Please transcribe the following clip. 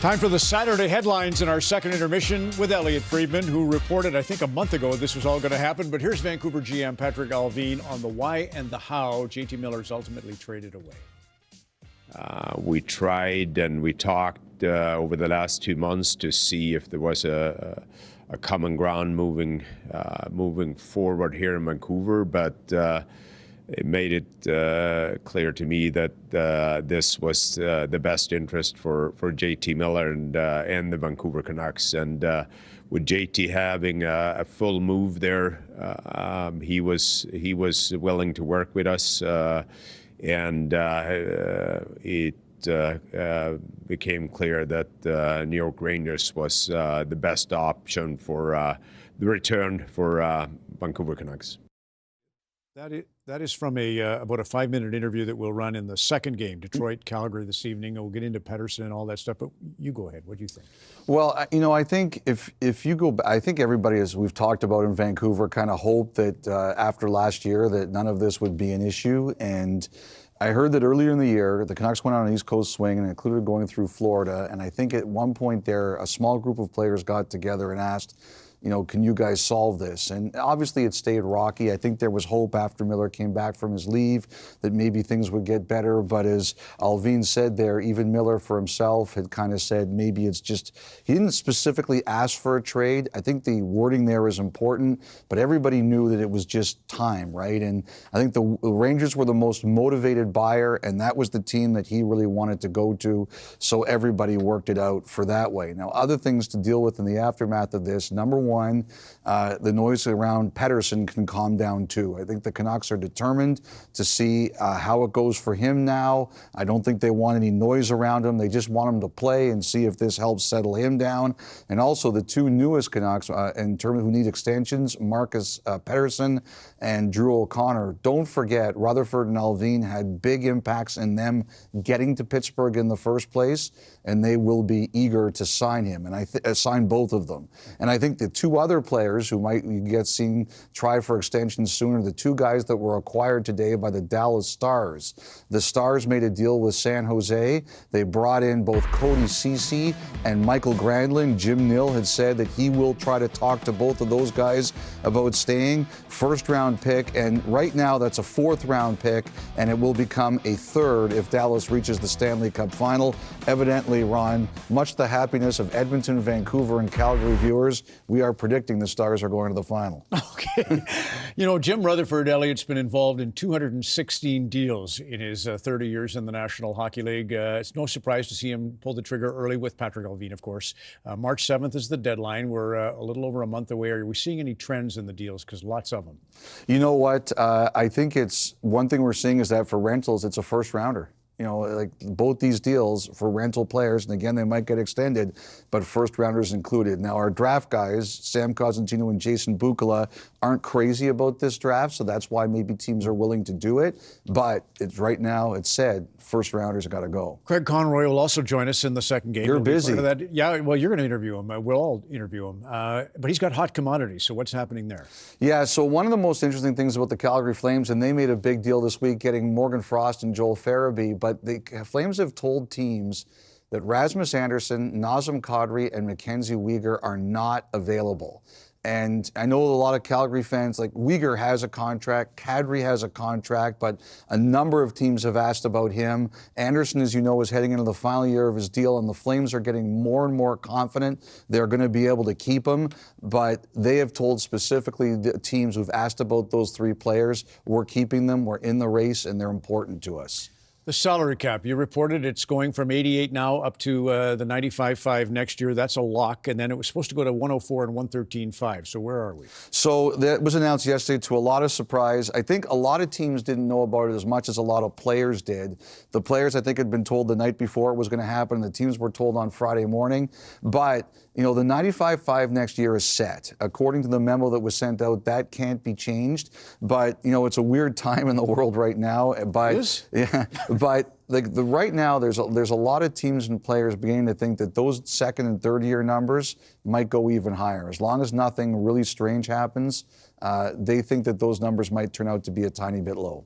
Time for the Saturday headlines in our second intermission with Elliotte Friedman, who reported, I think, a month ago this was all going to happen. But here's Vancouver GM Patrik Allvin on the why and the how J.T. Miller's ultimately traded away. We tried and we talked over the last 2 months to see if there was a common ground moving forward here in Vancouver, but it made it clear to me that this was the best interest for J.T. Miller and the Vancouver Canucks. And with J.T. having a full move there, he was willing to work with us, and it became clear that New York Rangers was the best option for the return for Vancouver Canucks. That is from about a 5-minute interview that we'll run in the second game, Detroit-Calgary this evening. And we'll get into Pettersson and all that stuff. But you go ahead. What do you think? Well, I think if you go, I think everybody, as we've talked about in Vancouver, kind of hoped that after last year that none of this would be an issue. And I heard that earlier in the year, the Canucks went on an East Coast swing and included going through Florida. And I think at one point there, a small group of players got together and asked, can you guys solve this? And obviously it stayed rocky. I think there was hope after Miller came back from his leave that maybe things would get better. But as Allvin said there, even Miller for himself had kind of said maybe it's just, he didn't specifically ask for a trade. I think the wording there is important, but everybody knew that it was just time, right? And I think the Rangers were the most motivated buyer, and that was the team that he really wanted to go to. So everybody worked it out for that way. Now, other things to deal with in the aftermath of this, number one, the noise around Pettersson can calm down too. I think the Canucks are determined to see how it goes for him now. I don't think they want any noise around him. They just want him to play and see if this helps settle him down. And also the two newest Canucks in terms of who need extensions, Marcus Pettersson and Drew O'Connor. Don't forget, Rutherford and Allvin had big impacts in them getting to Pittsburgh in the first place, and they will be eager to sign him, and sign both of them. And I think the two other players who might get seen try for extensions sooner, the two guys that were acquired today by the Dallas Stars. The Stars made a deal with San Jose. They brought in both Cody Ceci and Michael Granlund. Jim Nill had said that he will try to talk to both of those guys about staying. First-round pick, and right now that's a fourth-round pick, and it will become a third if Dallas reaches the Stanley Cup final. Evidently, Ron, much to the happiness of Edmonton, Vancouver, and Calgary viewers, we are predicting the Stars are going to the final. Okay. Jim Rutherford, Elliott's been involved in 216 deals in his 30 years in the National Hockey League. It's no surprise to see him pull the trigger early with Patrik Allvin, of course. March 7th is the deadline. We're a little over a month away. Are we seeing any trends in the deals? Because lots of them. You know what? I think it's one thing we're seeing is that for rentals, it's a first rounder. Like both these deals for rental players, and again, they might get extended, but first rounders included. Now, our draft guys, Sam Cosentino and Jason Bukala, aren't crazy about this draft, so that's why maybe teams are willing to do it. But right now, it's said first rounders got to go. Craig Conroy will also join us in the second game. You're busy. Yeah, well, you're going to interview him. We'll all interview him. But he's got hot commodities, so what's happening there? Yeah, so one of the most interesting things about the Calgary Flames, and they made a big deal this week getting Morgan Frost and Joel Farabee, but the Flames have told teams that Rasmus Andersson, Nazem Kadri, and Mackenzie Weegar are not available. And I know a lot of Calgary fans, like Weegar has a contract, Kadri has a contract, but a number of teams have asked about him. Andersson, as you know, is heading into the final year of his deal, and the Flames are getting more and more confident they're going to be able to keep him. But they have told specifically the teams who've asked about those three players, we're keeping them, we're in the race, and they're important to us. The salary cap, you reported it's going from 88 now up to the 95.5 next year. That's a lock. And then it was supposed to go to 104 and 113.5. So where are we? So that was announced yesterday to a lot of surprise. I think a lot of teams didn't know about it as much as a lot of players did. The players, I think, had been told the night before it was going to happen. The teams were told on Friday morning. But, the 95.5 next year is set. According to the memo that was sent out, that can't be changed. But, it's a weird time in the world right now. But, it is? Yeah. But right now, there's a lot of teams and players beginning to think that those second and third year numbers might go even higher. As long as nothing really strange happens, they think that those numbers might turn out to be a tiny bit low.